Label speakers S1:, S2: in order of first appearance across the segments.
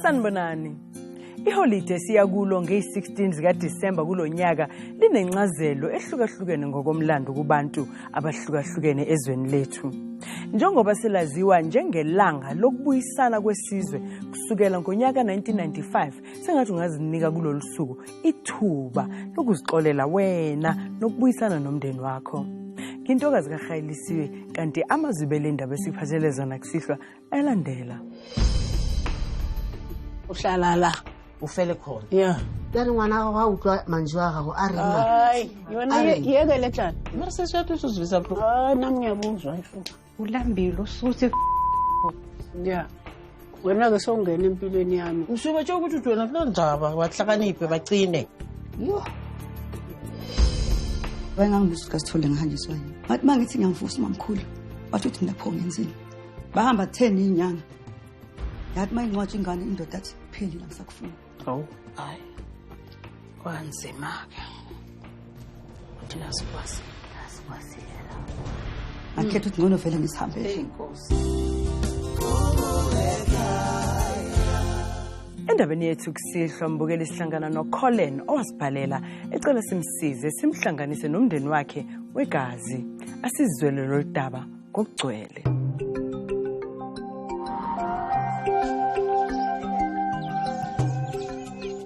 S1: Sanibonani. Iholide siyakulo nge-16 zika December kulonyaka linencazelo ehlukahlukene ngokomlando kubantu abahlukahlukene ezweni lethu. Njengoba silaziwa njengelanga lokubuyisana kwesizwe kusukela ngonyaka 1995, sengathi ungazinika kulolu suku ithuba lokuzixolela wena nokubuyisana nomndeni wakho. Kintokazi kaGhayilisiwe kanti amazwibele indaba esiphathele zona kusihlwa alandela.
S2: Uhlala la ufele khona.
S3: Yeah.
S2: Lani ngwana wa utlwa manje wa gago a re ma.
S3: Hayi, yona yekele tjani.
S2: Mara sesiyathu usuzivisa pro.
S3: Nami ngiyabuzwa ifu.
S2: Ulambile usuthi
S3: Yeah. Wena ke songena empilweni yami.
S2: usuke tsho ukuthi wena kunandaba bahlakaniphe bacine.
S4: Yo. Wengangibuzwa kasithole ngihanjiswa yini. Bathi mangithi ngiyamvusa mamkhulu. Bathi uthi lapho ngenzini. Bahamba 10 inyanga. Yathi mayingcwatshe ingane indoda athi pheli la ngisakufuna.
S3: Hawu, hayi. Kwanzima ke. Uthi nasikwazi.
S4: Akhethe ukuthi ngcono vele ngisihambe.
S3: Inkosi.
S1: Endabeni yethu kusihlwa mbukeli isihlangana noColin owasibhalela ecela simsize simhlanganise nomndeni wakhe wegazi. Asizwele lo daba ngokugcwele.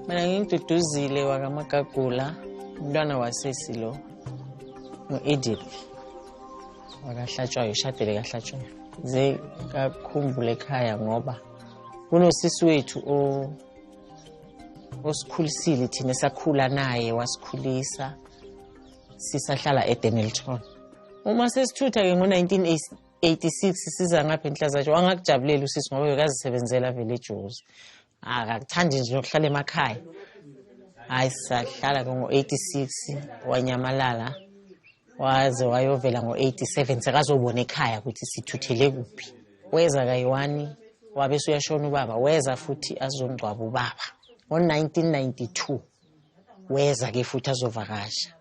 S5: Mina ngintuduzile wakaMagagula, umntwana wasesilo ngo-Edith. Wakahlatshwayo, ishadele kahlatshwayo. Ze kakhumbule ekhaya ngoba kunosisi wethu osikhulisile thina sakhula naye wasikhulisa sisahlala eDenelton. Uma sesithutha ke ngo-1986 siza ngapha enhlazatshe wangakujabulela usisi ngoba bekazisebenzela vele eJozi. Akakuthandi nje ukuhlala emakhaya. Hayi sahlala ke ngo-86 wanyamalala waze wayovela ngo-87 sekazobona ekhaya ukuthi sithuthele kuphi. Weza kayiwani wabe suyashona ubaba, weza futhi azongcwaba ubaba. Ngo-1992 weza ke futhi azovakasha.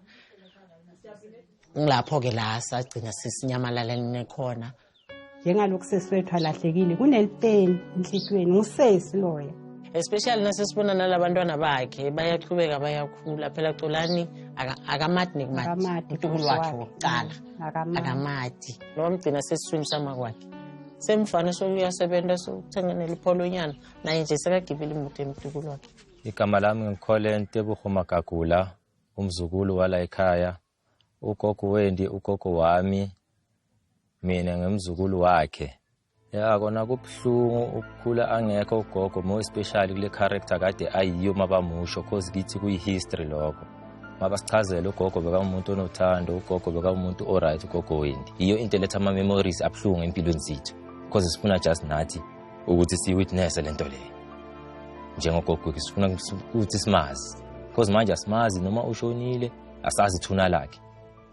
S5: Ngilapho ke la sagcina sesinyamalala nekhona.
S6: Njengalokhu seswethu alahlekile kunelipeni enhlitweni ngusesi loya.
S5: Especially nasesibona nalabantwana bakhe bayaqhubeka bayakhula phela Xolani akamati nekumati uTukulu wakhe wokuqala akamati lo mgcina sesiswini samakwakhe semfana sokuyasebenza sokuthenganela ipholonyana naye nje sekagibela imoto emTukulu wakhe.
S7: Igama lami ngiColin Tebogo Magagula, umzukulu wala ekhaya. Ugogo Wendi ugogo wami, mina ngimzukulu wakhe. Ya kona kubhlungu ukukhula angekho ugogo, more especially kule character kade ayiyo mabamusho cause kithi kuyihistory lokho. Mabasichazela ugogo beka umuntu onothando, ugogo beka umuntu alright, ugogo Wendi. Iyo into letha ama memories abhlungu empilweni zethu cause sifuna just nathi ukuthi si witness lento le. Njengogogo sifuna ukuthi simazi cause manje asimazi noma ushonile asazi thuna lakhe.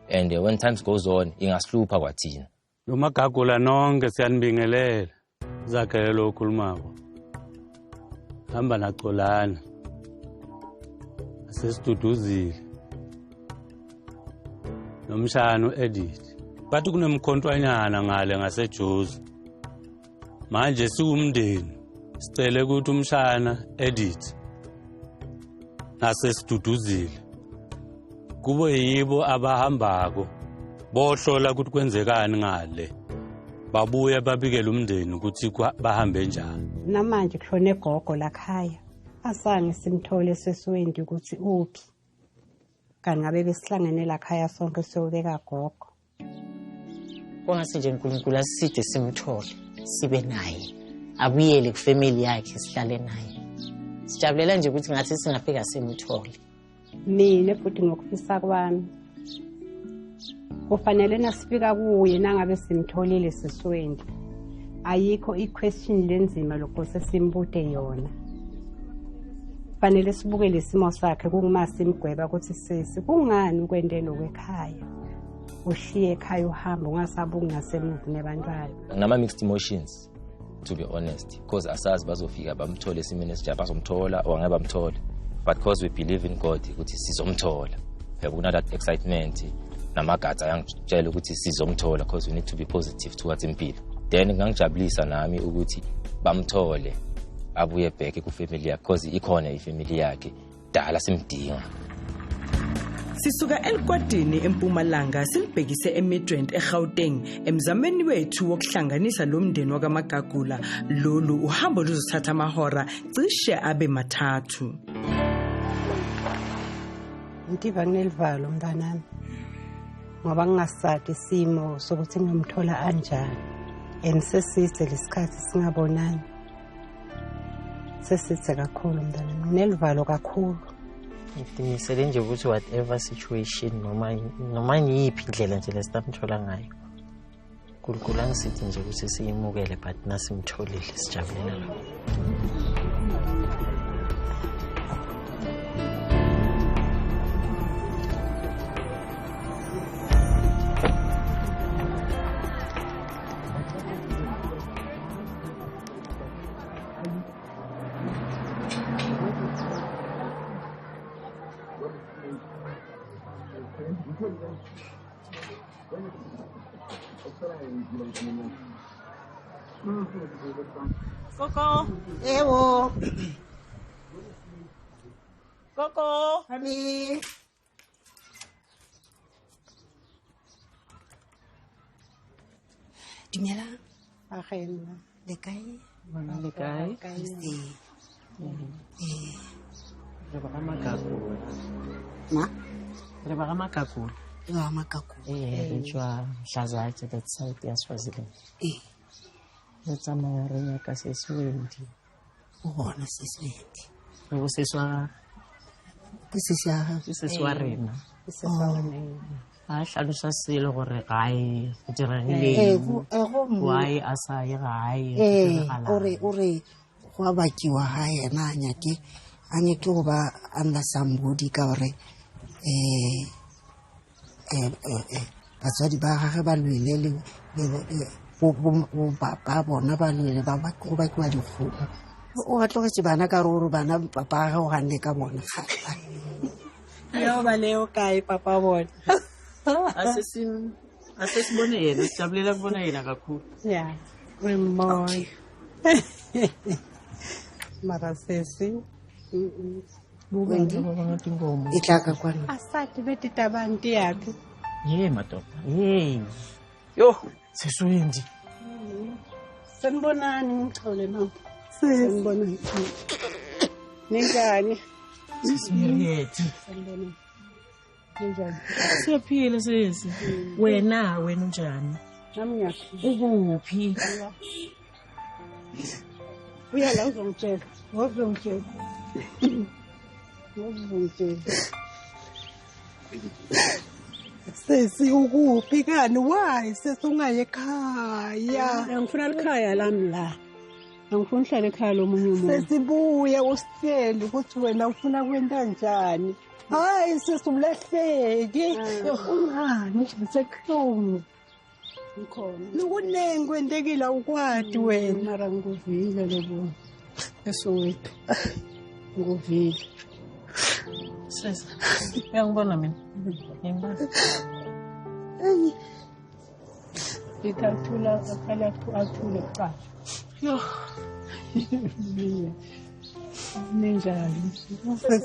S7: And when times goes on ingaslupha kwathina.
S8: Nomagagula nonke siyanibingelela zakhele lo khulumako. Hamba naXolani. Asesituduzile. Nomshana uEdith. Bathi kunemkhontwanyana ngale ngaseJozi. Manje siwumndeni. Sicela ukuthi umshana Edith nasesituduzile. Kubo yibo abahambako. Bohlola ukuthi kwenzekani ngale. Babuye babikela umndeni ukuthi bahambe njani.
S6: Namanje kushone gogo lakhaya. Asange simthole sesiwendi ukuthi uphi. Kanti ngabe besihlangene lakhaya sonke siyobeka gogo.
S5: Kwangase nje uNkulunkulu aside simthole, sibe naye. Abuyele kufamily yakhe sihlale naye. Sijabulela nje ukuthi ngathi singafika simthole.
S6: Mina futhi ngokufisa kwami kufanele nasifika kuye nangabe simtholile sesiwendi. Ayikho iquestion lenzima lokho sesimbude yona. Fanele sibuke lesimo sakhe kunguma simgweba ukuthi sisi kungani ukwendela okwekhaya. Ushiye ekhaya uhamba ungasabuki ngasemuva nebantwana.
S7: Ngama mixed emotions. to be honest, because asazi bazofika bamthole esimeni esinjani, bazomthola or angeke bamthole, but because we believe in God ukuthi sizomthola. Kuna that excitement namagata ayangitshela ukuthi sizomthola, because we need to be positive towards impilo. Then ngangijabulisa nami ukuthi bamthole abuye back ku family yakhe, because ikhona ifamily yakhe dala simdinga.
S1: Sisuka eLkwadini eMpumalanga silibhekise eMidrand eGauteng emzameni wethu wokuhlanganisa lo mndeni wakaMagagula. Lolu uhambo luzothatha amahora cishe abe mathathu.
S6: Ngiva nginelivalo mntanami. Ngoba ngingasadi isimo sokuthi ngimthola anjani. And sesithe lesikhathi singabonani. Sesithe kakhulu mntanami. Nginelivalo kakhulu.
S5: Ngimisele nje ukuthi whatever situation noma yiphi indlela nje lesitamthola ngayo. Kunkulu angisithi nje ukuthi siyimukele but nasimtholile sijabulela lokho.
S2: Coco. Ewo. Coco.
S6: Honey.
S4: Dumela.
S6: Agenda.
S4: Le kae?
S5: Le kae? Re ba Magagula.
S4: Ma?
S5: Re ba Magagula.
S4: Wa Magagula.
S5: Re tswa Mhlazatshe that side ya Swaziland. Re tsamaya re ya ka Seswendi.
S4: O bona Seswendi.
S5: Re bo seswa.
S4: Ke
S5: Seswa rena. A hlalosa selo gore gae go diragileng. Why asa ye gae.
S4: Ore go bakiwa ha yena anye ke go ba under somebody ka gore batswadi ba gage ba lwele ba bona ba lwele ba go bakiwa dikgomo. O ga tlogetse bana ka gore bana papa ga o ganne ka bona gape.
S6: Yo ba leo kae papa bona.
S5: Asesibone yena, sijabulela kubona yena kakhulu.
S6: Yeah. Remoy. Mara sesi.
S5: Wendi ngathi ngomo.
S4: Itlaka kwana.
S6: Asathi betita bantu yakhe.
S5: Ye madoda. Hey. Yo, Seswendi.
S6: Sanibonani ngixole no. Sanibonani. Ninjani?
S5: Sisiyethu.
S6: Sanibonani. Ninjani?
S5: Siyaphila sesi. Wena unjani?
S6: Nami ngiyaphila.
S5: Ukuphi?
S6: Uya la uzongitshela.
S2: Sesi ukuphi kani? Why sesungaye ekhaya?
S6: Ngifuna likhaya lami la. Angifuni uhlale ekhaya lomunye umuntu.
S2: Sesibuye usitshele ukuthi wena ufuna kwenta njani. Hayi sesumlahleki. Ungani ngisekhulu.
S6: Ngikhona.
S2: Lukunengi kwentekile ukwadi wena.
S6: Mara nguvile lebo. Esowethu. Nguvile.
S5: Sesi. Uyangibona mina? Ngibona.
S6: Ngithathula akhala athule qasha.
S5: Yo.
S6: Ninjani?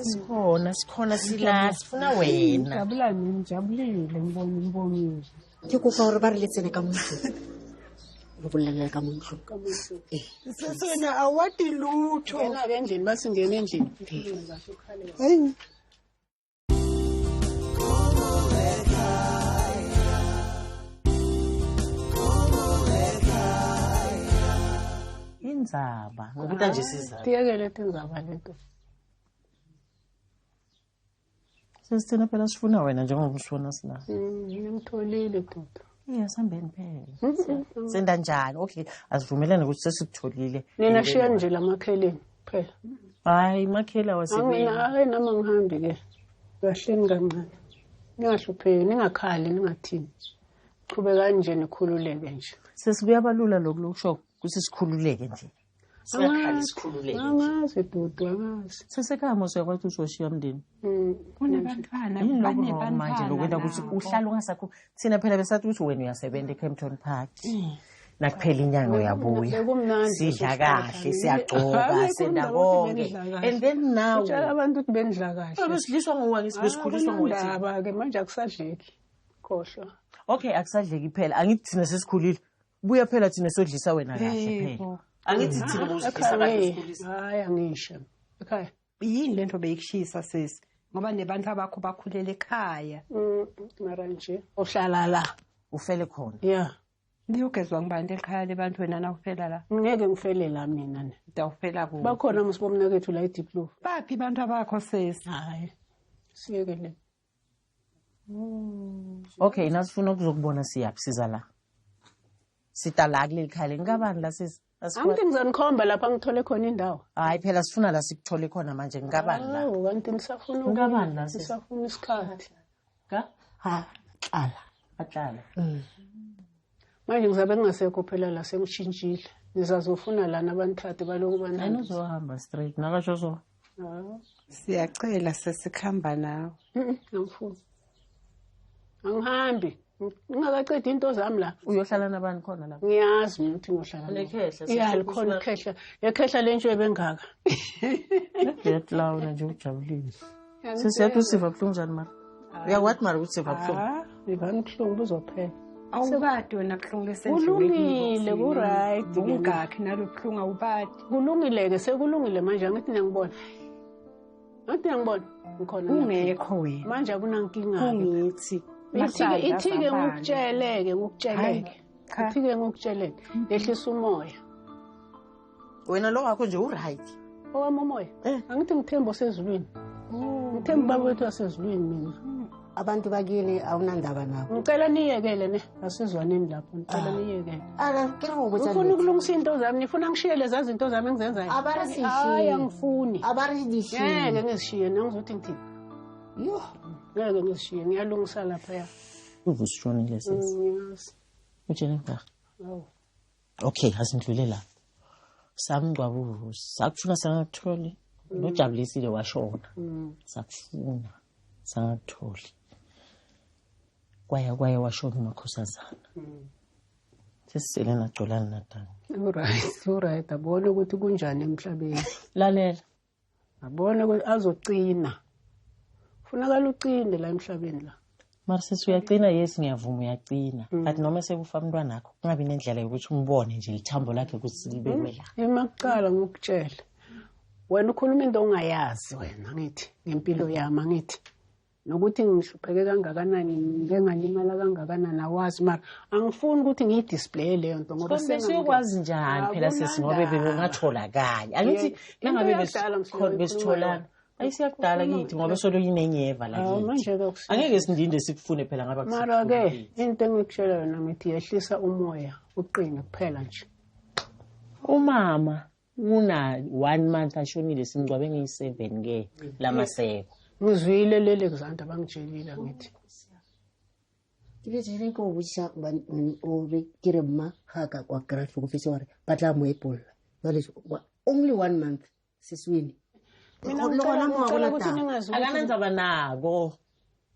S5: Sikhona sila sifuna wena.
S6: Jabulani ngijabulile ngibonile.
S4: Ke kopa gore ba re letsene ka montlo. Go bolela ka montlo.
S2: Sesona awati lutho.
S6: Ngena endlini basingena endlini.
S2: Hayi.
S5: Indzaba ngokuthi nje siza.
S6: Tiyekele tindzaba leto.
S5: Sesithina phela sifuna wena njengoba usifuna sina.
S6: Ngimtholile dodo.
S5: Sambeni phela. Senda njani? Okay, asivumelane ukuthi sesikutholile.
S6: Nina shiya nje lamakheleni phela.
S5: Hayi makhela wasebenza.
S6: Hayi nama ngihambi ke. Kahleni kancane. Ningahlupheki, ningakhali, ningathini. Qhubeka nje nikhululeke nje.
S5: Sesikuyabalula lokusho kuthi sikhululeke nje. Siyakhali sikhululeke.
S3: Angazi dudu angazi.
S5: Sesekhaya usuyakwazi uzoshiya umndeni.
S6: Kunabantwana
S5: manje lokwenda ukuthi uhlala ungasakho thina phela besathi ukuthi wena uyasebenza eCampton Park. Nakuphela inyanga uyabuya. Sidla kahle, siyagcoba, senda konke. And then now
S3: utshela abantu ukuthi bendla kahle.
S5: Besidliswa nguwe ngisikhuliswa nguwe.
S3: Indaba ke manje akusadleki. Khohlwa.
S5: Okay, akusadleki phela. Angithi thina sesikhulile. Buya phela thina sodlisa wena kahle phela. Angithi thina bozidlisa kahle sikhulisa.
S3: Hayi angisho. Ekhaya.
S6: yini lento beyikushisa sisi ngoba nebantu abakho bakhulela ekhaya.
S3: Mara nje uhlala la
S5: ufele khona.
S3: Yeah.
S6: Niyogezwa ngibandi ekhaya lebantu wena na ufela la.
S3: Ngeke ngifele la mina ne.
S6: Ngidawufela ku.
S3: Bakhona musibomnakethu la eDeep Blue.
S6: Baphi abantu abakho sisi?
S3: Hayi. Siyekele.
S5: Okay, nasifuna ukuzokubona siyaphi siza la. Sita la kuleli khaya ngikabani la sisi?
S3: Angithi ngizanikhomba lapha ngithole khona indawo.
S5: Hayi phela sifuna la sikuthole khona manje ngikabani la.
S3: Hawu kanti nisafuna
S5: ngikabani la
S3: sisafuna isikhathi.
S5: Ka?
S3: Ha, qala.
S5: Ahlala.
S3: Manje ngizabe ngingasekho phela la sengishintshile. Nizazofuna lana abanthathe baloku banani.
S5: Ayinozohamba straight nakasho so.
S6: Siyacela sesikhamba nawe.
S3: Ngifuna. Angihambi. Ngingakaqedi into zami la.
S5: Uyohlala nabani khona la?
S3: Ngiyazi ukuthi ngiyohlala.
S5: Lekhehla.
S3: Yeah, likhona ikhehla. Yekhehla lentshwe bengaka.
S5: Let lawo nje ujabulile. Sesiyathi usiva buhlungu njani mara? Uyakwathi mara ukuthi siva buhlungu.
S3: Ivani buhlungu buzophela.
S6: Awubadi wena buhlungu lesendlini.
S3: Kulungile, ku right.
S6: Ungakhi nalobuhlungu awubadi.
S3: Kulungile-ke sekulungile manje angithi ngiyangibona. Angithi ngiyangibona ngikhona.
S6: Ungekho wena.
S3: Manje akunankinga.
S6: Ungithi.
S3: Ithike ngikutsheleke. Ithike ngikutsheleke. Lehlisa umoya.
S5: Wena lo wakho nje u-right.
S3: Owami umoya. Angithi ngithemba osezulwini. Ngithemba babethu asezulwini mina.
S2: Abantu bakini awunandaba nabo.
S3: Ngicela niyekele ne asizwaneni lapho. Ngicela niyekele.
S2: Ngicela ukuthi
S3: ufuna ukulungisa into zami, nifuna ngishiye lezi zinto zami engizenzayo. Hayi angifuni.
S2: Abarisishiye.
S3: Ngeke ngizishiye nangizothi ngithini.
S2: Yo,
S3: ngeke ngizishiye ngiyalungisa lapha ya.
S5: Uvusishonile sisi.
S3: Yes.
S5: Ujennifer.
S3: Oh.
S5: Okay, asindlule la. Samgwabu, sakufuna sangatholi. Nojabulisile washona. Sakufuna sangatholi. Kwaya washona uMakhosazana. Sesisele nagcolana natani.
S3: Alright, abone ukuthi kunjani emhlabeni.
S5: Lalela.
S3: Abone ukuthi azocina. Funakala ucinde la emhlabeni la.
S5: Mara sesuyacina yes ngiyavuma uyacina. Kanti noma sekufa umntwana wakho kungabi nendlela yokuthi umbone nje ithambo lakhe ukuthi libekwe la.
S3: Emaqala ngokutshela. Wena ukhuluma into ongayazi wena ngithi ngempilo yami ngithi. Nokuthi ngihlupheke kangakanani ngengalimala kangakanani awazi mara angifuni ukuthi ngiyidisplay leyo nto ngoba
S5: sengikwazi njani phela sesingobe bebengathola kanye angithi nangabe besitholana ayisiyakudala kithi ngoba solo yinenyeva la kithi angeke sindinde sikufune phela ngaba kusikhona
S3: mara ke into engikushela yona ngithi yehlisa umoya uqine kuphela nje
S5: umama una 1 month ashonile singcwabe ngi7 ke lamaseko
S3: ngizwile lele kuzantu abangitshelile ngithi
S2: Kile ko busa ban o be kirema haka kwa graph ko fisore batla mo epol. Only 1 month siswini.
S3: Mina ngicela ukuthi ningazi
S5: akanenza banako.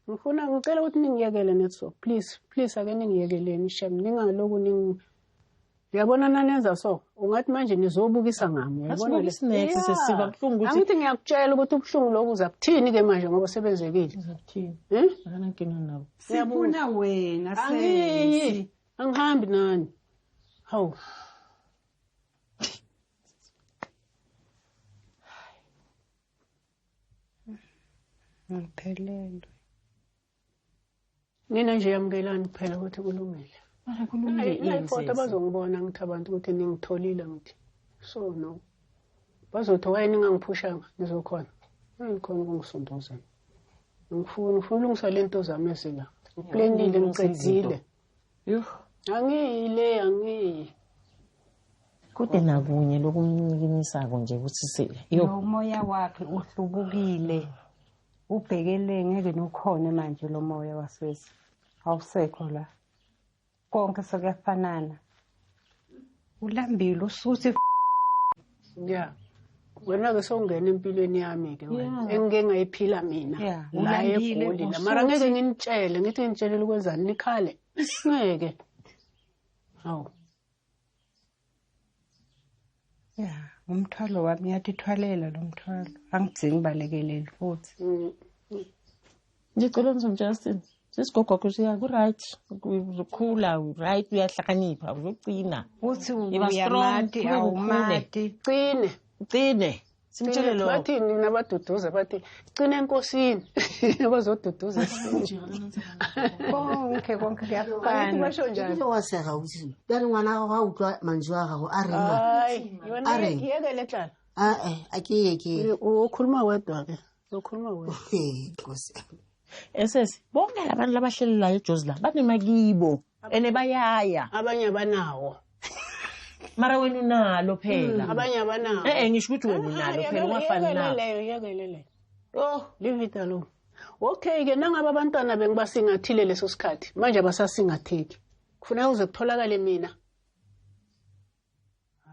S3: Ngicela ukuthi ningiyekele netso please ake ningiyekeleni shem ningaloku Uyabona nanenza so ungathi manje nizobukisa ngami uyabona
S5: lesnext sesiba kuhlungu ukuthi
S3: angithi ngiyakutshela ukuthi ubuhlungu lokhu uzakuthini ke manje ngoba sebenzekile
S5: uzakuthini akanankinga nabo
S6: siyabona wena sensi
S3: angihambi nani hawu
S6: ngiphelele
S3: nina nje yamkelani kuphela ukuthi kulungile
S5: mara kulungile
S3: ifoto bazongibona ngithi abantu ukuthi ningitholile ngithi so no bazothi wena ningangiphushanga nizokhona ngikhona ukungisondoza ngifuna ulungisa lento zami esela ngiplanile ngicedzile
S5: yo
S3: angiyile
S5: kude nakunye lokunyikinisako nje ukuthi sile
S6: yo umoya wakhe uhlubukile ubhekele ngeke nokhona manje lo moya waswesi awusekho la konke sekuyafanana ulambile usuthi
S3: ya wena-ke sowungena empilweni yami-ke wena engike ngayiphila mina
S6: Yeah,
S3: la
S6: ulambile,
S3: eGoli la mara ngeke nginitshele ngithi ngitshelele ukwenzani nikhale ngeke hawu
S6: ya umthwalo wami yatithwalela lo mthwalo angidzingi balekeleli futhi
S5: Ngicela Justin. Sesigogo kusiya ku-right. Uzokhula, right, uyahlakanipha, uzoqina.
S6: uthi
S5: Iba strong,
S6: uyamati
S5: ukhule,
S6: awumati
S5: Uqine. Simtshele lo.
S3: bathini nabaduduza bathi cina enkosini bazoduduza
S6: konke kuyafana
S3: basho njani
S2: Ke wa sega utsile ya re ngwana ga utlwa mantswe a gago a reng
S3: hayi yona
S2: Areng.
S3: yekele hlala
S2: a ke
S3: ukhuluma wedwa-ke ukhuluma wedwa
S2: Nkosi.
S5: Esesi, bonke labantu labahleli la eJozi la banemakibo ene bayaya.
S3: abanye abanawo
S5: Mara wena unalo phela.
S3: abanye abanawo
S5: Ngisho ukuthi wena unalo phela ungafani nawo.
S3: yekelele leave it alone okay-ke nangabe abantwana bengibasingathile leso sikhathi manje abasasingatheki kufuneka uze kutholakale mina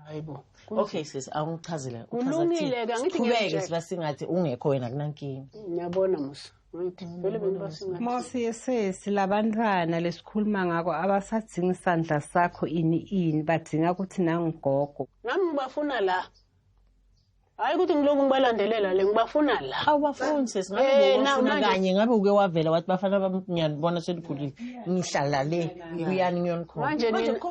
S3: hayibo
S5: Okay sis, awungichazela.
S3: Kulungile-ke, angithi
S5: Qhubeke
S3: ngiyakutshela.
S5: sibasingathi ungekho wena kunankinga.
S3: ngiyabona musa ngithi vele bengibasingathi
S6: Mosi yesesi labantwana lesikhuluma ngako abasadzinga isandla sakho ini badzinga ukuthi nangigogo
S3: nami ngibafuna la hayi ukuthi ngilokhu ngibalandelela le ngibafuna la
S5: Awubafuni sis, ngabe bowafuna
S3: manje-
S5: kanye ngabe uke wavela wathi bafana bami ngiyanibona selikhulile. Ngihlala le, uyani ngiyonikhona.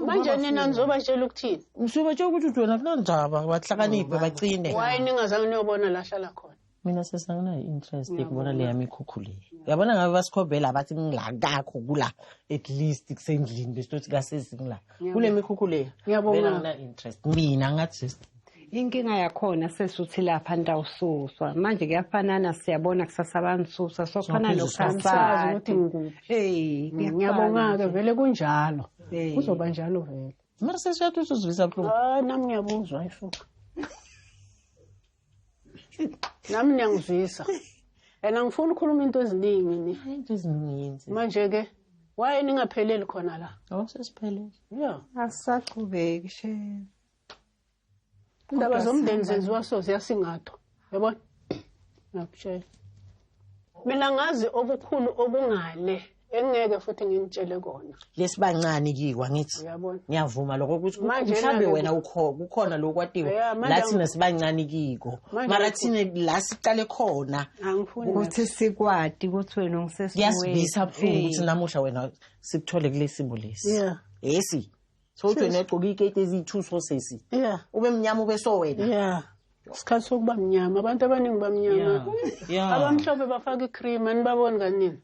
S3: manje nina nizobatshela ukuthini
S5: Ngisubatshela ukuthi wena kunandaba bahlakaniphe bacine.
S3: waye ningazange niyobona la hlala khona
S5: Mina sesanginayo interest ekubona le yami ikhukhule. Uyabona ngabe basikhombela bathi ngila kakho kula at least kusendlini besithi kasesi ngila. Kule mikhukhule.
S3: Ngiyabonga.
S5: Mina ngina interest. Mina ngathi
S6: inkinga yakhona sesuthi lapha ndawususwa manje kuyafanana siyabona kusasa abanisusa sokufana
S3: Angisazi
S6: nokusasa
S3: ukuthi ngikuphi ngiyabonga-ke vele kunjalo kuzoba njalo vele
S5: mara sesiyathi usuzwisa buhlungu.
S3: nami ngiyabuzwa ayisuka nami niyangizwisa and angifuni ukukhuluma into eziningi ni
S5: Into eziningi.
S3: manje-ke waye ningapheleli khona la
S5: Awusesiphelele.
S3: ya
S6: asisaqhubeki she
S3: indaba zomndeni zenziwa so ziyasingathwa yabona ngiyakutshela mina ngazi okukhulu okungale engeke futhi nginitshele kona
S5: Lesibancane kiwa ngithi.
S3: uyabona
S5: Ngiyavuma lokho ukuthi
S3: Manje
S5: mhlambe
S3: na-ke
S5: wena kukhona lokwatiwe
S3: Yeah, manje
S5: la thina sibancane kiko.
S3: Manje
S5: Mara thina la siqale khona.
S3: angifuni
S6: ukuthi sikwati ukuthi wena
S5: Kuyasibisa buhlungu ukuthi namusha wena sikuthole kule simo lesi.
S3: yeah
S5: Yesi. So uthi wena egqoka ikete ezi2 sosesi.
S3: yeah
S5: Ube mnyama ube so wena.
S3: yeah isikhathi sokuba mnyama abantu abaningi bamnyama
S5: Yeah.
S3: abamhlophe bafaka icream anibaboni kanini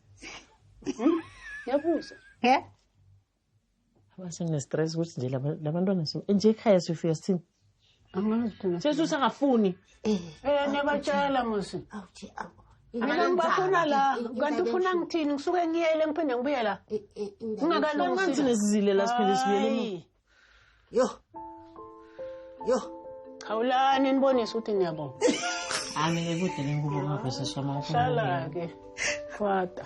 S3: yabuza
S5: Abasene stress ukuthi nje labantwana nje ekhaya sifika sithini.
S3: angazi thina
S5: Sesusangafuni.
S3: niyabatshela musi
S2: Awuthi
S3: mina ngibafuna la kanti ufuna ngithini ngisuke ngiyele ngiphinde ngibuye la
S5: Ngathi nesizile la siphele sibuyele.
S3: Hayi.
S2: yo
S3: Khawulani nibonise ukuthi niyabonga
S5: Ami ngikude lengubo ngavese soma
S3: hlala-ke fata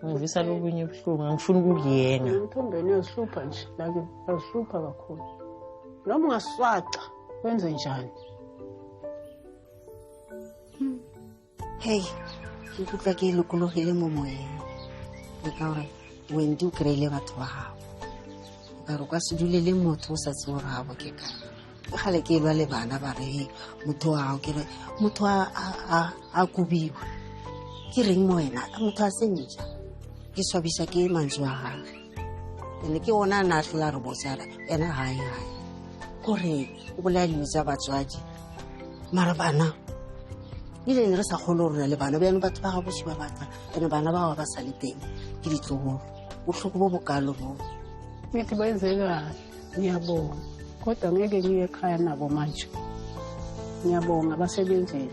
S5: ngivisa lokunye ubuhlungu angifuni ukukuyenga.
S3: emthombeni uyazihlupha nje lake azihlupha kakhulu noma ungaswaca wenze njani
S2: hey ikutlwa ke lokologile mo moyeng ke ka gore wendi o kry-ile batho ba gago ka re o ka se dulele motho o sa tse gore gabo ke ka gale ke lwa le bana ba re motho wa gago kere motho a kobiwa ke reng mo wena motho a senja ke swabisa ke mantswe a gage ene ke ona a na tlola re botsara ena gae kore o bolaya dilo tsa batswadi mara bana ile ne re sa kgone gore na le bana bjanong batho ba ga bosi ba batla ene bana ba ba sa le teng ke ditlogolo botlhoko bo bokalo bo
S3: ngithi bayenze kahle ngiyabonga kodwa ngeke ngiye ekhaya nabo manje ngiyabonga basebenzile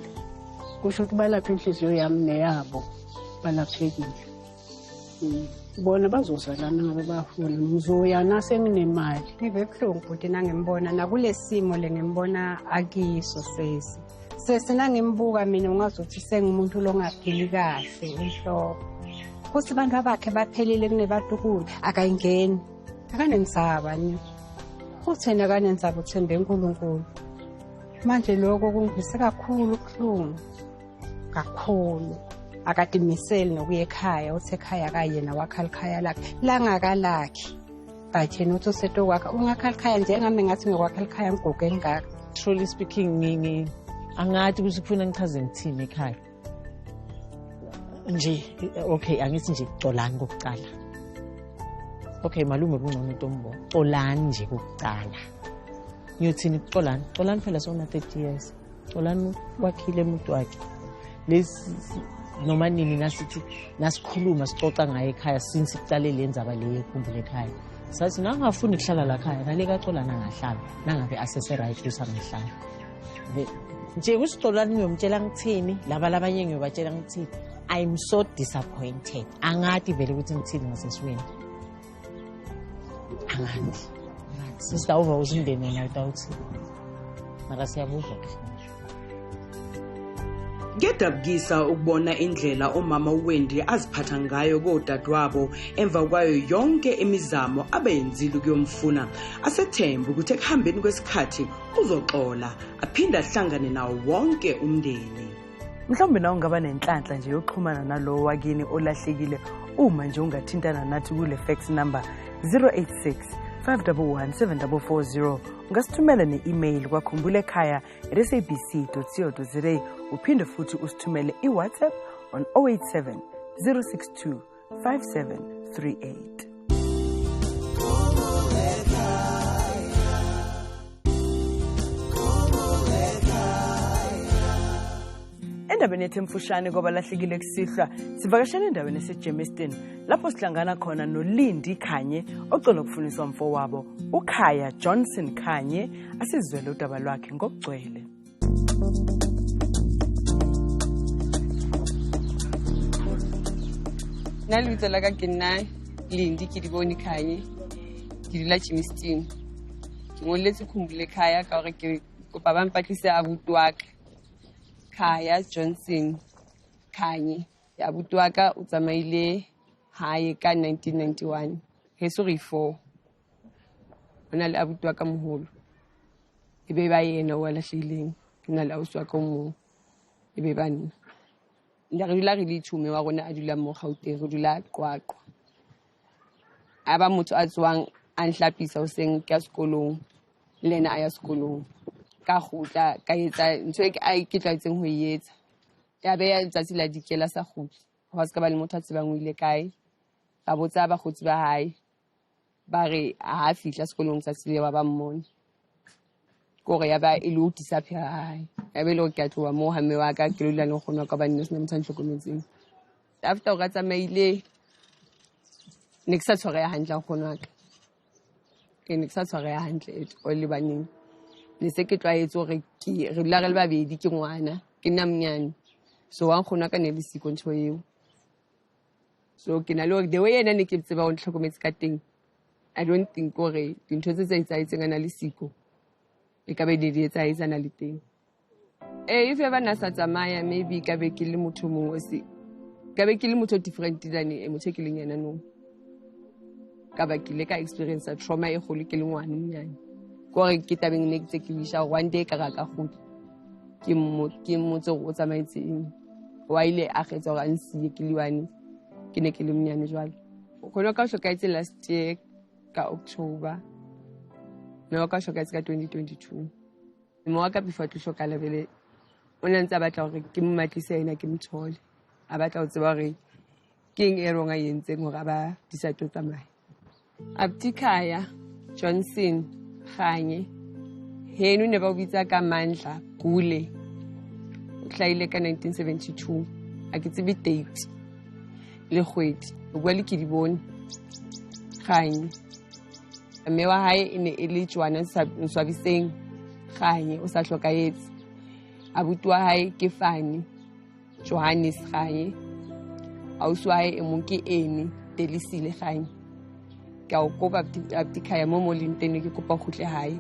S3: kusho ukuthi balapha inhliziyo yami neyabo balaphekile bona bazozalana ngabe bafuna ngizoya nasenginemali
S6: ibe buhlungu futhi nangembona nakule simo lengembona akiso sesi nangimbuka mina ungazothi sengimuntu longaphili kahle inhloko futhi abantu abakhe baphelile kunebatukula akayingeni akanenisaba ni uthena kanenza uthembe uNkulunkulu. Manje lokho kungivise kakhulu ubuhlungu. Kakhulu. Akadimiseli nokuya ekhaya, uthi ekhaya kayena wakhala ekhaya lakhe. Langakalakhi. But yena uthi useto kwakhe ungakhala ekhaya njengami ngathi ngikwakhala ekhaya ngogo engaka.
S5: Truly speaking angathi ukuthi kufuna ngichaze ngithini ekhaya. Nje okay angithi nje Xolani kokucala. Okay malume kungcono Ntombo. Xolani nje kokucala. Ngiyothini Xolani? Xolani phela sona 30 years. Xolani wakhile umuntu wakhe. Lesi noma nini nasithi nasikhuluma sixoxa ngaye ekhaya since iqale lenzaba le ekhumbule ekhaya. Sathi nangafuni ukuhlala la ekhaya ngale kaXolani angahlala nangabe asese right usangahlala. Nje uSixolani ngiyomtshela ngithini laba labanye ngiyobatshela ngithini. I'm so disappointed. Angathi vele ukuthi ngithini ngasesweni. Angathi. Sister over uzindene nayo tawuthi. Mara siyabuzwa kahle.
S1: Ngedabukisa ukubona indlela umama uWendy aziphatha ngayo kodadewabo emva kwayo yonke imizamo abeyenzile ukuyomfuna. Asethemba ukuthi ekuhambeni kwesikhathi uzoxola aphinda ahlangane nawo wonke umndeni. Mhlawumbe nawe ungaba nenhlanhla nje yokuxhumana nalowo wakini olahlekile uma nje ungathintana nathi kule fax number 086 511 7440. Ungasithumela ne-email kwakhumbulaekhaya@sabc.co.za. uphinde futhi usithumele iWhatsApp on 087 062 5738. Endabeni yethu emfushane kwabalahlekile kusihlwa sivakashela endaweni eseJemiston lapho sihlangana khona noLindi Khanye ocela ukufuniswa umfowabo uKhaya Johnson Khanye asizwele udaba lwakhe ngokugcwele.
S9: Nalutho la kaGenai Lindi Kidiboni Khanye dila Jemiston. Ke ngoletse khumbule ekhaya ka gore ke kopa ba mpatlise abuti waka Khaya Johnson Khanye. Abuti waka o tsamaile hae ka 1991 Hesori 4. Ona le abuti waka moholo ebe ba yena wa lahlileng nna la uswa ka mo ebe ba nna nda re dula re le thume wa rona a dula mo Gauteng re dula Qwaqwa. Aba motho a tswang a nhlapisa o seng ka sekolong lena a ya sekolong ka khutla ka etsa ntho e ke tlaetseng ho etsa ya be ya tsatsi la dikela sa khutla ho ska ba le motho a tsebang o ile kae ba botsa ba khutsi ba hae ba re a fihla sekolong tsatsi le ba mmone gore ya ba e lo disappear hae ya be lo ke tloa mo hamme wa ka ke lo dula le khona ka ba nne sena motho a ntlokometseng after o ga tsamaile ne ke sa tshware hantle khona ka ke ne ke sa tshware hantle o le baneng le se ke tlaetse gore re la re le babedi ke ngwana ke nna mnyane so wa khona ka ne le siko ntho eo so ke na le the way ena ne ke tseba o ntlhokometse ka teng I don't think gore dintho tse tsaitseng ana le siko e ka be di etsaitsana le teng if ever na sa tsamaya maybe ka be ke le motho mongwe se ka be ke le motho different than motho ke leng yena no ka ba ke le ka experience trauma e gole ke le ngwana mnyane gore ke tabeng ne ke tse ke wisha one day ka ka go ke motse go tsamaitseng wa ile a getsa gore a nsiye ke liwane ke ne ke le mnyane jwale go ka shokaitse last year ka October no ka shokaitse ka 2022 mo wa ka before to shoka lebele o ntse batla gore ke mmatlise ena ke mthole a batla o tseba gore king e ronga yentseng gore ba decide to tsamaya Abuti Khaya Johnson Khanye heno ne ba o bitsa ka Mandla Gule o hlaile ka 1972 a ke tsebe date le kgwedi o bua le Kidiboni Khanye mme wa hae e ne e le Joana Nswabiseng Khanye o sa hlokaetse abuti wa hae ke Fani Johannes Khanye ausi wa hae e mong ke Eni Delisile Khanye ka o kopa Abuti Khaya mo molintene ke kopa khutle hae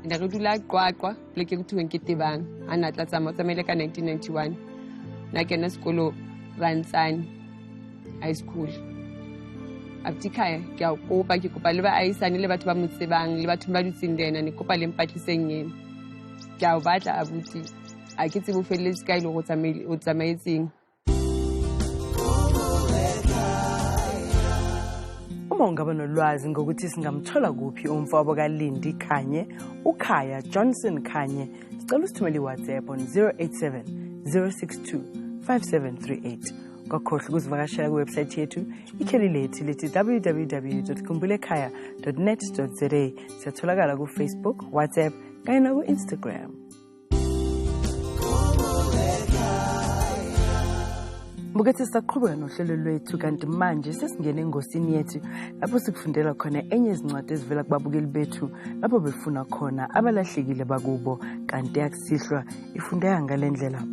S9: nda re dula Qwaqwa pleke ke thuweng ke Tebang ana tla tsamaile ka 1991 na kena sekolo Rantsane high school abuti khaya ke a kopa ke kopa le ba aisane le batho ba motsebang le batho ba dutsindena ne kopa le mpatliseng yena ke a batla abuti a ke tsebo feletse ka ile go tsamaetseng.
S1: Uma ungaba nolwazi ngokuthi singamthola kuphi umfowabo kaLindi Khanye, uKhaya Johnson Khanye, sicela usithumele iWhatsApp on 087 062 5738. Ngakhohle ukuzivakashela kuwebsite yethu ikheli lethu lithi www.khumbulekhaya.net.za. Siyatholakala kuFacebook, WhatsApp kanye naku-Instagram. Bukethi sisaqhubeka nohlelo lwethu kanti manje sesingena engosini yethu lapho sikufundela khona enye izincwadi ezivela kubabukeli bethu lapho befuna khona abalahlekile bakubo kanti yakusihlwa ifundeka ngalendlela.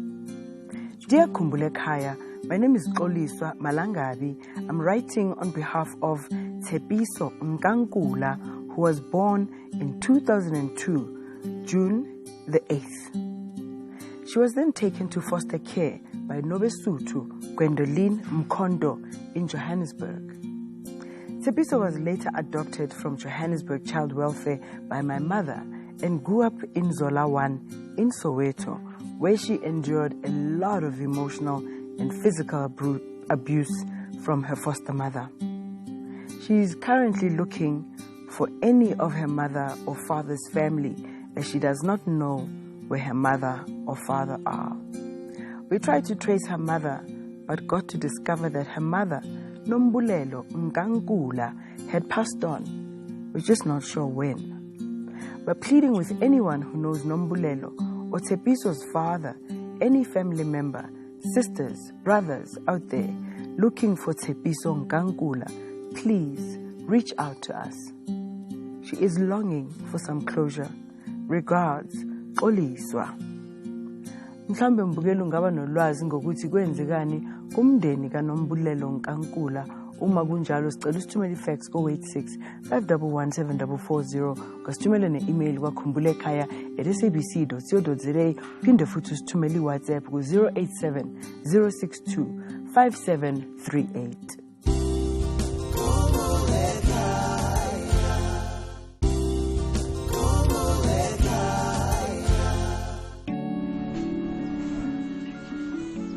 S1: Dear Khumbulekhaya, my name is Xoliswa Malangabi. I'm writing on behalf of Tshepiso Nkankula, who was born in 2002, June the 8th. She was then taken to foster care by Nobesutu Gwendoline Mkondo in Johannesburg. Tshepiso was later adopted from Johannesburg Child Welfare by my mother and grew up in Zola 1 in Soweto, where she endured a lot of emotional and physical abuse from her foster mother. She is currently looking for any of her mother or father's family, as she does not know where her mother or father are. We tried to trace her mother, but got to discover that her mother, Nombulelo Nkankula, had passed on. We're just not sure when. We're pleading with anyone who knows Nombulelo or Tshepiso's father, any family member, sisters, brothers out there looking for Tshepiso Nkankula, please reach out to us. She is longing for some closure. Regards, Xoliswa. Mhlambe mbukeli ungaba nolwazi ngokuthi kwenzekani kumndeni kaNombulelo Nkankula. Uma kunjalo sicela usithumele ifax ko 86 511 7440 kasithumele ne-email kwa.khumbulekhaya@sabc.co.za. Phinde futhi usithumele iWhatsApp ku 087 062 5738.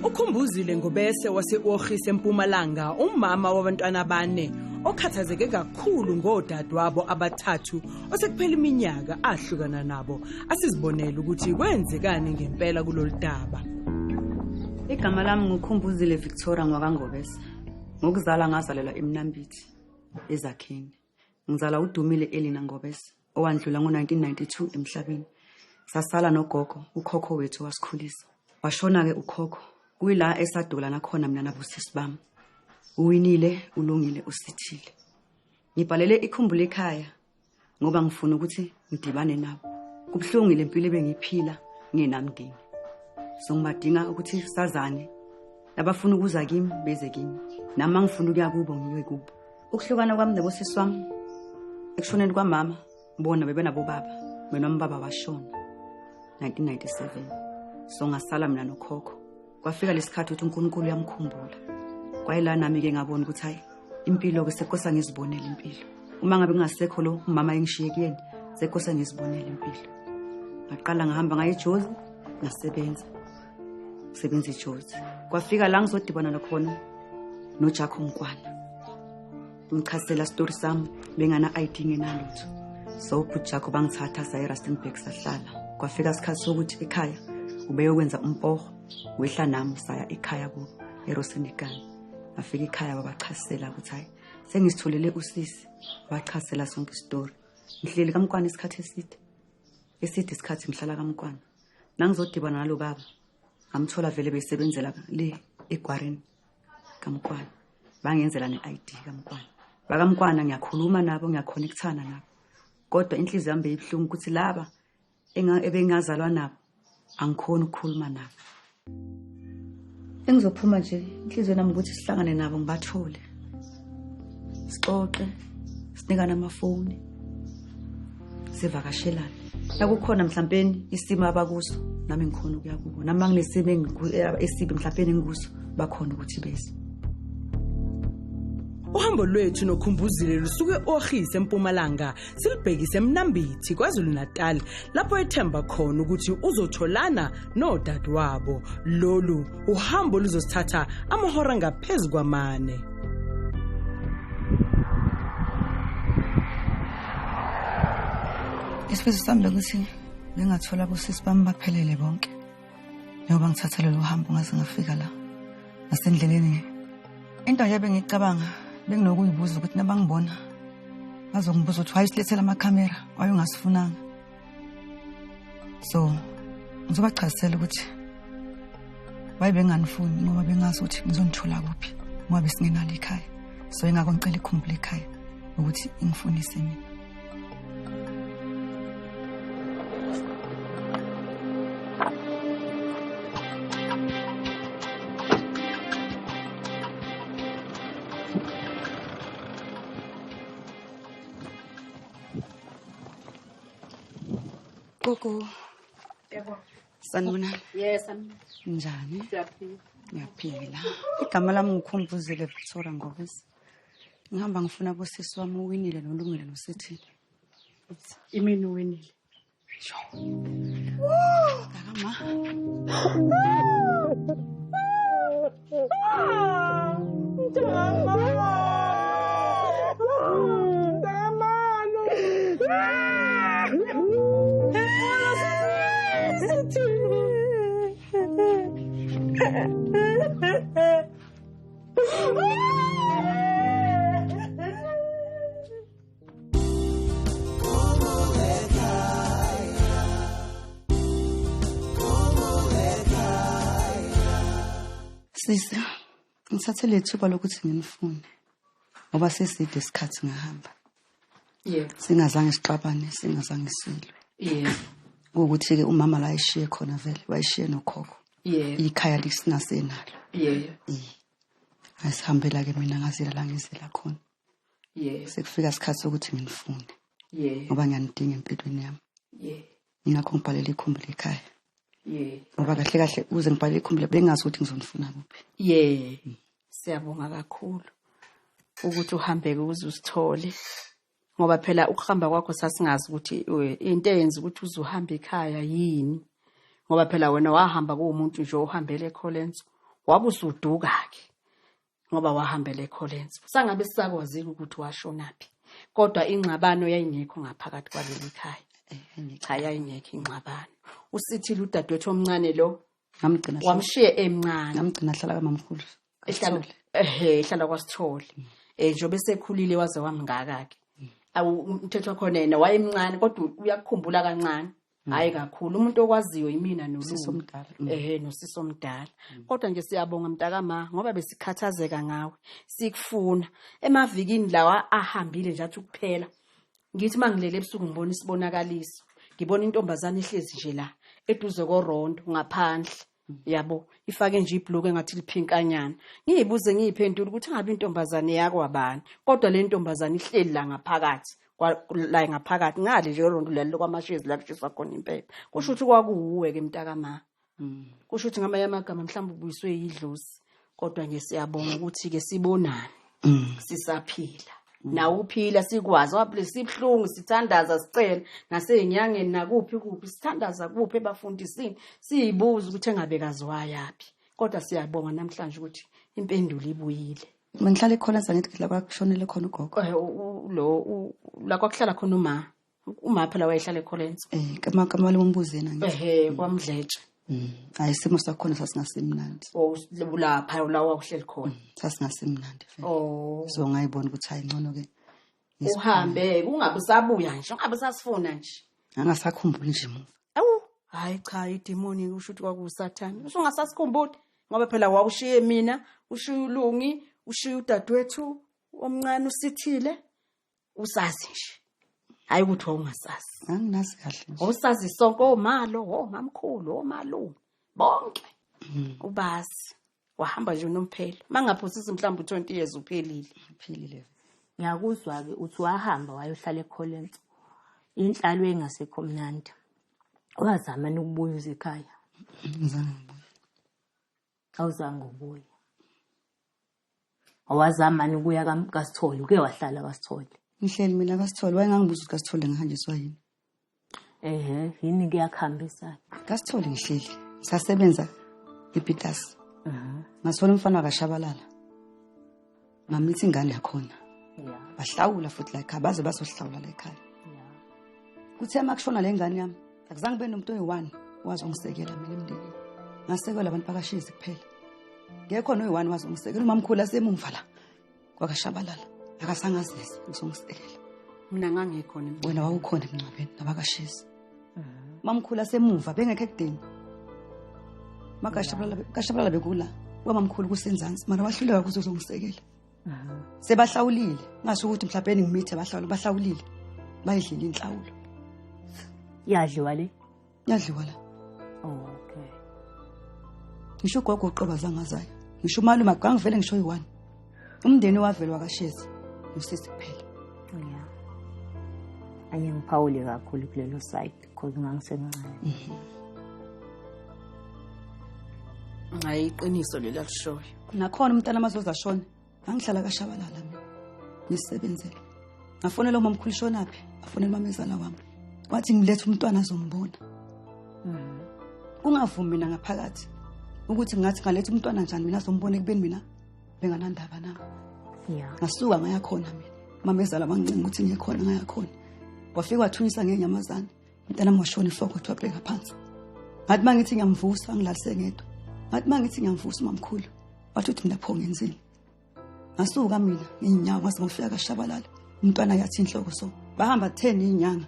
S1: Ukhumbuzile Ngobese wase-Ogies eMpumalanga, umama wabantwana abane okhathazeke kakhulu ngodadewabo abathathu osekuphela iminyaka ahlukana nabo. Asizibonele ukuthi kwenzekani ngempela kulolu daba.
S4: Igama lami ngukhumbuzile Victoria Ngobese. Ngokuzala ngazalelwa eMnambithi eZakheni. Ngizala uDumile Elina Ngobese owandlula ngo-1992 emhlabeni. Sasala nogogo, ukhokho wethu wasikhulisa. Washona-ke ukhokho. Kuyila esadula nakhona mina nabusisi bami. Uwinile, ulungile, usithile. Ngibhalele Ikhumbulekhaya ngoba ngifuna ukuthi ngidibane nabo. Kubuhlungu lempilo ebengiphila nginamndeni. So ngibadinga ukuthi sazane. Labafuna ukuza kimi beze kimi. Nami ngifuna ukuya kubo ngiye kubo. Ukuhlukana kwami nebosisi wami ekushoneni kwamama bona bebenabo baba. Mina umbaba washona 1997. So ngasala mina nokhokho. Kwafika lesikhathi ukuthi uNkulunkulu yamkhumbula. Kwayila nami ke ngabona ukuthi hayi impilo ke sekosa ngizibonela impilo. Uma ngabe kungasekho lo umama engishiye kuyena sekosa ngizibonela impilo. Ngaqala ngahamba ngaye eJozi ngasebenza. Sebenza eJozi. Kwafika la ngizodibana khona noJaco Mkwana. Ngichasela story sami bengana ID ngenalutho. So uJaco bangithatha saya eRustenburg sahlala. Kwafika isikhathi sokuthi ekhaya ubeyokwenza umpoho. Wehla nami saya ekhaya ku eRosenikani. Afika ekhaya babachasela ukuthi hayi sengisitholele usisi. Bachasela sonke istory. Ngihleli kaMkwana isikhathi eside isikhathi ngihlala kaMkwana. Nangizodibana nalo baba. Ngamthola vele besebenzela le eGwareni kaMkwana. Bangenzela neID kaMkwana. BakaMkwana ngiyakhuluma nabo, ngiyaconnectana nabo. Kodwa inhliziyo yami beyibhlungu ukuthi laba ebengazalwa nabo angikhona ukukhuluma nabo. Engizophuma nje inhliziyo nami ukuthi sihlangane nabo ngibathole. Sixoxe, sinikana amafoni. Sivakashelana. Nakukhona mhlawumbe isimo abakuso nami ngikhona ukuya kubo. Nami nginesimo esibi mhlawumbe engikuso bakhona ukuthi bese.
S1: Uhambo lwethu noKhumbuzile lusuke eOhisi eMpumalanga silibhekise eMnambithi kwaZulu Natal lapho ethemba khona ukuthi uzotholana nodadewabo. Lolu uhambo luzosithatha amahora ngaphezulu kwamane.
S4: Isifiso sami ukuthi ngingathola kusisi bami baphelele bonke. Njengoba ngithatha lelo hambo ngaze ngafika la. Nasendleleni into nje bengicabanga benginokuyibuza ukuthi nabangibona bazongibuza ukuthi wayisilethela amakhamera wayengasifunanga. So ngizobachazela ukuthi wayebenganifuni ngoba bengazi ukuthi ngizonithola kuphi ngoba besingenalo ekhaya. So ingakho ngicela ikhumbule ekhaya ukuthi ingifunise mina. Gogo.
S6: Yebo.
S4: Sanibona.
S6: Yes,
S4: Njani?
S6: siyaphila.
S4: Ngiyaphila. Igama lami ngikhumbuzile Victoria Ngobisi. Ngihamba ngifuna kusisi wami uwinile noLungile noSithile.
S6: Imini uwinile.
S4: Kakama. Sisi, ngithathele ithuba lokuthi nginifune. Ngoba seside isikhathi ngahamba.
S6: Yebo.
S4: Singazange sixabane, singazange silwe.
S6: Yebo.
S4: Ukuthi ke umama la ayishiye khona vele, wayishiye nokhokho.
S6: Yebo.
S4: Ikhaya lisinasenalo.
S6: Yebo.
S4: Asihambela ke mina ngazila la ngizela khona.
S6: Yebo.
S4: Sekufika isikhathi sokuthi nginifune.
S6: Yebo.
S4: Ngoba ngiyanidinga empilweni yami.
S6: Yebo.
S4: Ingakho ngibhalela ikhumbule ekhaya.
S6: Yebo.
S4: Ngoba kahle kahle uze ngibhalele ikhumbule bengazi ukuthi ngizonifuna kuphi.
S6: Yebo. Siyabonga kakhulu ukuthi uhambeke uze usithole. Ngoba phela ukuhamba kwakho sasingazi ukuthi into eyenza ukuthi uzuhamba ekhaya yini. Ngoba phela wena wahamba kuumuntu nje ohambele eCollins, wabusuduka ke. Ngoba wahambele eCollins. Sangabe sisakwazile ukuthi washonaphi. Kodwa ingxabano yayingekho ngaphakathi kwaleli khaya. Cha yayingekho ingxabano. Usithile udadewethu omncane lo
S4: Ngamgcina
S6: wamshiye emncane.
S4: ngamgcina hlala kaMamkhulu.
S6: Ehlala kwaSithole. Njobe sekhulile waze wamngaka ke. Umthetho khona yena wayemncane kodwa uyakukhumbula kancane. Hayi kakhulu umuntu okwaziyo yimina noLungu
S4: omdala.
S6: Nosisi omdala. Kodwa nje siyabonga mntakama ngoba besikhathazeka ngawe. Sikufuna emavikini lawa ahambile nje athi ukuphela. Ngithi mangilele ebusuku ngibona isibonakaliso. Ngibona intombazana ihlezi nje la eduze koRondo ngaphandle. Yabo ifake nje ibhloko engathi liphinkanyana. Ngiyibuze ngiyiphendula ukuthi ngabe intombazane yakwabani. Kodwa le ntombazane ihleli la ngaphakathi. La ngaphakathi ngale nje eRondo lelo kwaMashezi la kushisa khona impepha. Kusho ukuthi kwakuuwe ke mntakama. Kusho ukuthi ngamanye amagama mhlawumbe ubuyiswe yidlozi. Kodwa nje siyabonga ukuthi ke sibonane. Sisaphila. Nawe uphila sikwazi waphile sibhlungu sithandaza sicela nasenyangeni nakuphi sithandaza kuphi ebafundisini siyibuza ukuthi engabekazi wayapi kodwa siyabonga namhlanje ukuthi impendulo ibuyile.
S4: Ngihlala eCollins ngithi la kwakushonele khona ugogo.
S6: Lo la kwakuhlala khona uma phela wayehlala eCollins.
S4: Kamali wombuzena ngithi.
S6: Kwamdletshe.
S4: Hayi isimo sakhona sasingasimnandi.
S6: Lapha la wakuhleli khona.
S4: Sasingasimnandi vele. So ngayibona ukuthi hayi ngcono ke.
S6: Uhambe kungabe usabuya nje, ungabe sasifuna nje.
S4: Angasakhumbuli nje muva.
S6: Hayi cha idemoni kusho ukuthi kwakusathana. Usungasasikhumbuli ngoba phela wawushiye mina, ushiye uLungi, ushiye udadewethu omncane uSithile. Usazi nje. Hayi ukuthi wawungasazi.
S4: Anginazi kahle nje.
S6: Usazi sonke omalo, omamkhulu, omalume bonke. Ubazi wahamba nje unomphelo. Mangaphosisi mhlawumbe 20 years uphelile.
S10: Ngiyakuzwa ke uthi wahamba wayohlala eCollins. Inhlalo engasekho mnandi. Wazama nokubuya ekhaya.
S4: Ngizange ngibuye.
S10: Awuzange ubuye. awazamani ukuya kaSithole uke wahlala kaSithole
S4: ngihleli mina kaSithole wayengangibuza ukuthi kaSithole ngihanjiswa yini
S10: yini kuyakhambisa
S4: kaSithole ngihleli ngisasebenza ePitas ngathola umfana kaShabalala ngamithi ingane yakhona bahlawula futhi la ekhaya baze bazohlawula la ekhaya kuthe makushona le ngane yami akuzange kube nomuntu oyi-1 wazongisekela mina emndenini ngasekelwa abantu bakaShizi kuphela ngekho noyi-1 wazongisekela umamkhulu asemumva la kwakaShabalala akasangazisa ngizongisekela
S2: mina ngangikhona
S4: wena wawukhona emncwabeni nabakaShizi mamkhulu asemumva bengekho ekudeni kaShabalala bekula kwamamkhulu kusenzansi mara wahluleka ukuthi uzongisekela sebahlawulile ngasho ukuthi mhlawumbe ngimithe bahlawulile bayidlile inhlawulo
S10: yadliwa le
S4: yadliwa la
S10: okay
S4: ngisho ugogo uqoba zangazayo ngisho umalume akangivele ngisho yi-1 umndeni wavele wakaShizi usisi kuphela
S10: angiphawule kakhulu kulelo site because ngangisemncane
S2: hayi iqiniso lela lishoyo
S4: nakhona umntana amazoza shona angihlala kaShabalala mina ngisebenzele ngafonela umamkhulu shonaphi afonela mamezala wami wathi ngilethe umntwana azombona ungavumi mina ngaphakathi ukuthi ngathi ngalethe umntwana njani mina azombona ekubeni mina benganandaba nami ngasuka ngayakhona mina mamezala wangicinga ukuthi ngiyekhona ngayakhona wafika wathunyisa ngenyamazana umntana washona ifoko wabheka phansi ngathi mangithi ngiyamvusa ngilalise ngedwa ngathi mangithi ngiyamvusa umamkhulu wathi uthi lapho ngenzini ngasuka mina nginyawo ngase ngifika kaShabalala umntwana yathi inhloko so bahamba 10 inyanga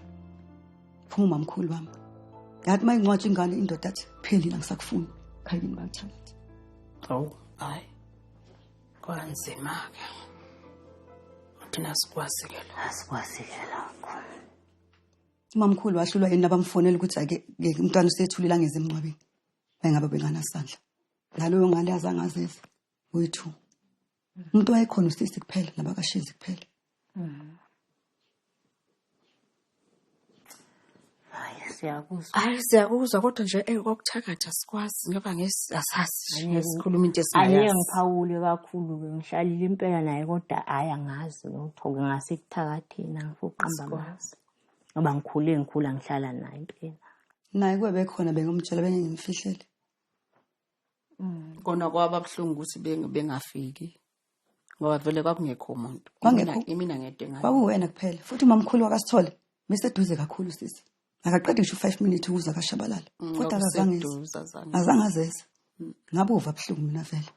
S4: phuma umamkhulu wami ngathi mayincwatsha ingane indoda athi phelile ngisakufuni khayini bathanda
S2: hayi kwanzima ke thina sikwazikela
S4: umamkhulu wahlulwa yini abamfonela ukuthi ake umntwana usethulile angeze emncwabeni bengabe benganasandla laloyo ngane yazangazeza wethu umuntu wayekhona usisi kuphela nabakaShizi kuphela
S2: siyakuzwa kodwa nje kokuthakatha sikwazi ngoba ngesasazi ngesikhuluma into esingayazi
S10: ngiphawule kakhulu ngihlalile impela naye kodwa angazi ngithoke ngasekuthakatheni angifuqamba amazi ngoba ngikhula ngihlala naye impela
S4: naye kwebe khona bengumtshela bengimfihlele
S2: kona kwababuhlungu ukuthi bengafiki ngoba vele kwakungekho umuntu mina ngede ngayo
S4: kwakuwena kuphela futhi umamkhulu wakaSithole meseduze kakhulu sisi akaqedi ngisho 5 minutes ukuza kaShabalala kodwa azangazeza ngabe uva buhlungu mina vele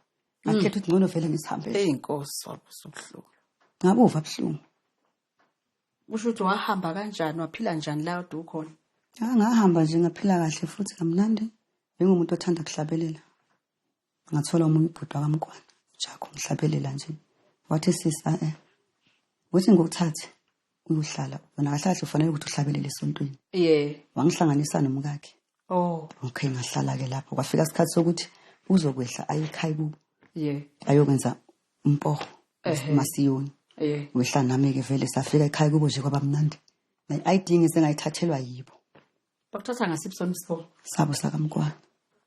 S4: ngakhetha ukuthi ngcono vele ngisihambele
S2: inkosi wabusubuhlungu
S4: ngabe uva buhlungu
S2: usho ukuthi wahamba kanjani waphila njani la ude ukhona
S4: ngahamba nje ngaphila kahle futhi kamnandi bengumuntu othanda kuhlabelela ngathola umunye ubhuti wakamkwana Jakho ngihlabelela nje wathi sisa uthi ngokuthathe uyohlala wena kahle ufanele ukuthi uhlabelele esontweni wangihlanganisa nomkakhe okay ngahlala ke lapho kwafika isikhathi sokuthi uzokwehla ayikhaya kubo ayokwenza umpoho emasiyoni wehla nami ke vele safika ekhaya kubo nje kwabamnandi ID ngizengayithathelwa yibo
S2: bakuthatha ngasiphi isipho
S4: sabo sakamkwana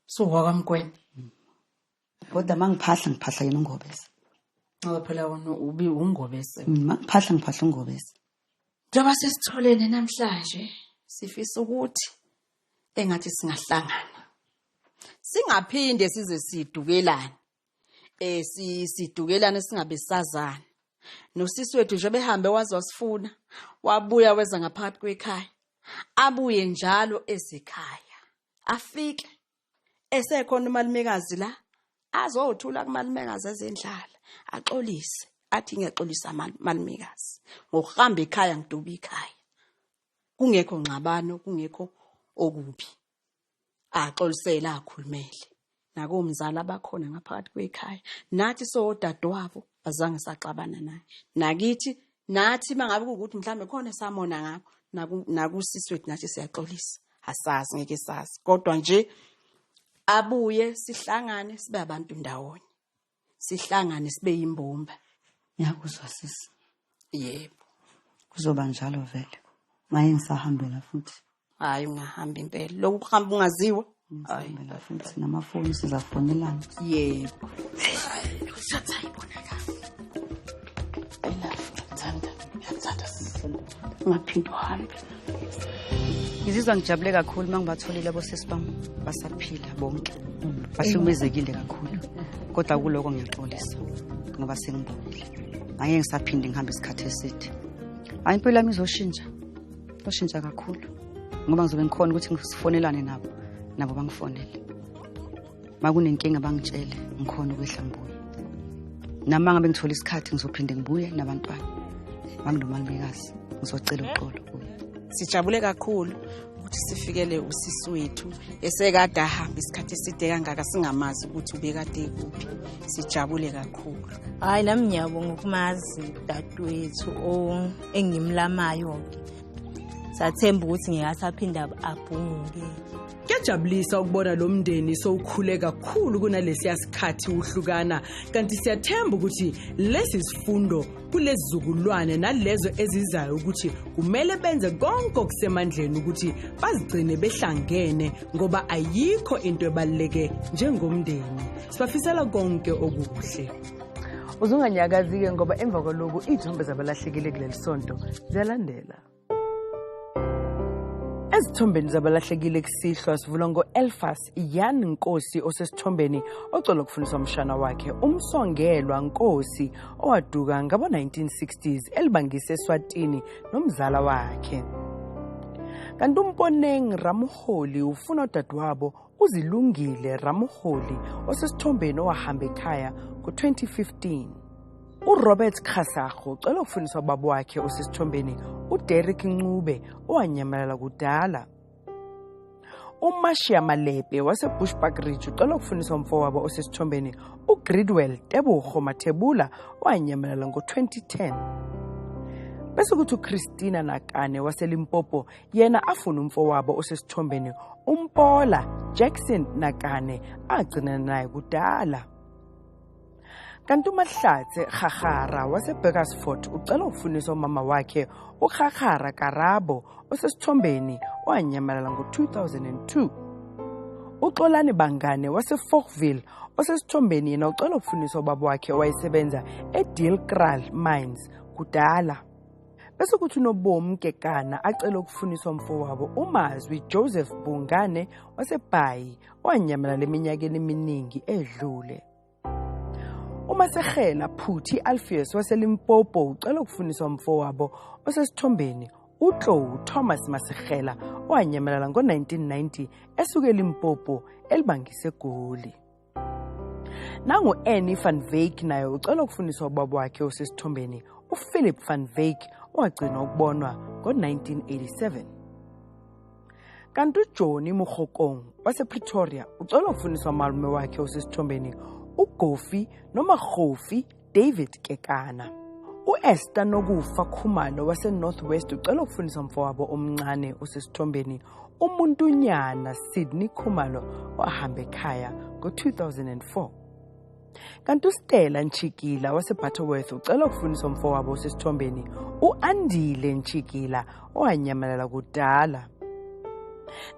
S2: so wakamkweni
S4: kodwa mangiphahla yena ungobese
S2: ngoba phela wona ubi ungobese
S4: mangiphahla ungobese
S2: njengoba sesitholene namhlanje sifisa ukuthi engathi singahlangana singaphinde size sidukelane sidukelane singabe sazana nosisi wethu nje behambe waze wasifuna wabuya weza ngaphakathi kwekhaya abuye njalo esekhaya afike esekhona umalumekazi la azothula kumalumekazi ezendlala axolise athi ngiyaxolisa malumekazi ngokuhamba ekhaya ngiduba ekhaya kungekho ngxabano kungekho okubi axolisela akhulumele nakomzala abakhona ngaphakathi kwekhaya nathi sodadewabo azange saxabana naye nakithi nathi mangabe ukuthi mhlambe khona samona ngakho nakusisi wethu nathi siyaxolisa asazi ngeke sazi kodwa nje abuye sihlangane sibe abantu ndawonye sihlangane sibe yimbumba
S4: yakuzwa sisi
S2: yebo
S4: kuzoba njalo vele maye ngisahambela futhi
S2: hayi ungahamba impela lokhu kuhamba ungaziwa
S4: hayi futhi namafoni sizafonelana
S2: yebo usatha ibonakala
S11: ungaphinde uhambe.
S4: Ngizizwa ngijabule kakhulu mangibatholile abosisi bami basaphila bonke. Bahlukumezekile kakhulu. Kodwa kuloko ngiyaxolisa ngoba sengibonile. Angeke ngisaphinde ngihambe isikhathi eside. Hayi impilo yami izoshintsha. Izoshintsha kakhulu. Ngoba ngizobe ngikhona ukuthi ngifonelane nabo bangifonele. Makunenkinga bangitshele ngikhona ukwehla ngibuye. Nami ngabe ngithola isikhathi ngizophinde ngibuye nabantwana. Banginomaligazi ngizocela uxolo kuye.
S5: Sijabule kakhulu ukuthi sifikele usisi wethu esekade ahamba isikhathi eside kangaka singamazi ukuthi ubekade kuphi. Sijabule kakhulu.
S10: Hayi nami ngiyabonga ukumazi dadwethu engimlamayo ke. Sathemba ukuthi ngiyasaphinda abhunge.
S1: Kuyajabulisa ukubona lo mndeni sowukhule kakhulu kunalesi yasikhathi uhlukana kanti siyathemba ukuthi lesi sifundo kulezizukulwane nalezo ezizayo ukuthi kumele benze konke okusemandleni ukuthi bazigcine behlangene ngoba ayikho into ebaluleke njengomndeni. Sibafisela konke okuhle.
S12: Uzunganyakazi-ke ngoba emva kwalokhu izithombe zabalahlekile kuleli sonto ziyalandela. Ezithombeni zabalahlekile kusihlwa sivula ngo-Elfas Yan Nkosi osesithombeni ocela ukufundiswa umshana wakhe uMsongelwa Nkosi owaduka ngabo-1960s elibangise eSwatini nomzala wakhe. Kanti uMponeng Ramuholi ufuna udadewabo uZilungile Ramuholi osesithombeni owahamba ekhaya ngo-2015. uRobert Khasago ucela ukufundiswa ubaba wakhe osesithombeni uDerek Ncube owanyamalala kudala. uMashia Malepe waseBushbuck Ridge ucela ukufundiswa umfowabo osesithombeni uGridwell Tebogo Mathebula owanyamalala ngo-2010. Bese kuthi uChristina Nakane waseLimpopo yena afuna umfowabo osesithombeni uMpola Jackson Nakane agcina naye kudala. Kanti uMahlatse Khagara waseBurgersfort ucela ukufundiswa umama wakhe uKhagara Karabo osesithombeni owanyamalala ngo-2002. uXolani Bangane waseForkville osesithombeni yena ucela ukufundiswa ubaba wakhe owayesebenza eDeelkraal Mines kudala. Bese kuthi uNobomi Kekana acela ukufundiswa umfowabo uMazwi Joseph Bungane waseBhayi owanyamalala eminyakeni eminingi edlule. uMasegela Phuthi Alpheus waseLimpopo ucela ukufundiswa umfowabo osesithombeni uTlou Thomas Masegela owanyamalala ngo-1990 esuke eLimpopo elibangise eGoli. Nangu Annie van Wyk naye ucela ukufundiswa ubaba wakhe osesithombeni uPhilip van Wyk owagcina ukubonwa ngo-1987. Kanti uJohnny Mugokong wasePretoria ucela ukufundiswa malume wakhe osesithombeni uGofi noma Gofi David Kekana. uEsther Nokufa Khumalo waseNorthwest ucela ukufundiswa umfowabo omncane osesithombeni uMuntunyana Sydney Khumalo wahamba ekhaya ngo-2004. Kanti uStella Nchikila waseButterworth ucela ukufundiswa umfowabo osesithombeni uAndile Nchikila owanyamalala kudala.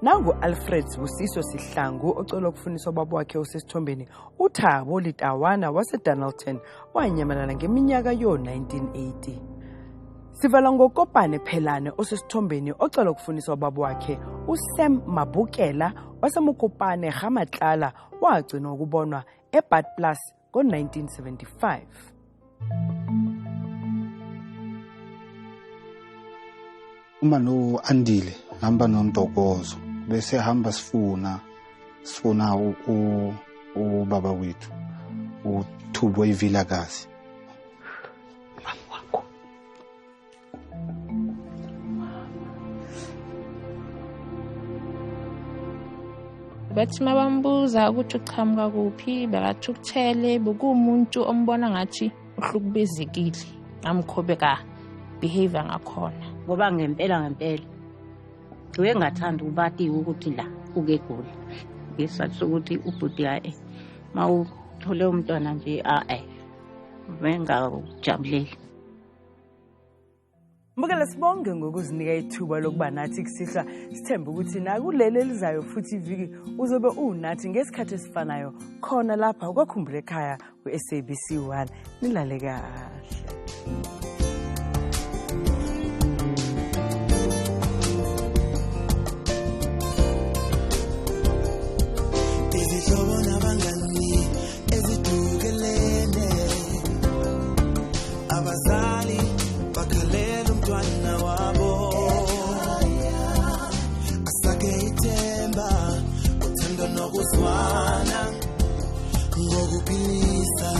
S12: Nangu Alfred Busiso Sihlangu ocela ukufundiswa ubaba wakhe osesithombeni uThabo Litawana waseDonaldton wanyamalala ngeminyaka yo-1980. Sivala ngoKopane Phelane osesithombeni ocela ukufundiswa ubaba wakhe uSam Mabukela waseMokopane Gamatlala wagcina ukubonwa eBad Plus ngo-1975.
S13: Uma no Andile hamba noNtokozo bese hamba sifuna ubaba wethu uThubo ivilakazi.
S14: Bathi mabambuza ukuthi uchamuka kuphi bekathi ukuthele bokumuntu ombona ngathi uhlukubezekile amkhobeka behavior ngakhona
S15: ngoba ngempela uye ngathanda ubatiwe ukuthi la ukegoli ngesathi ukuthi ubhuti yae mawuthole umntwana nje venga ujabulile.
S12: Mbukela sibonge ngokuzinika ithuba lokuba nathi kusihla sithemba ukuthi na kuleli elizayo futhi iviki uzobe unathi ngesikhathi esifanayo khona lapha ukwakhumbula ekhaya ku-SABC 1 nilale kahle.
S11: iqinisa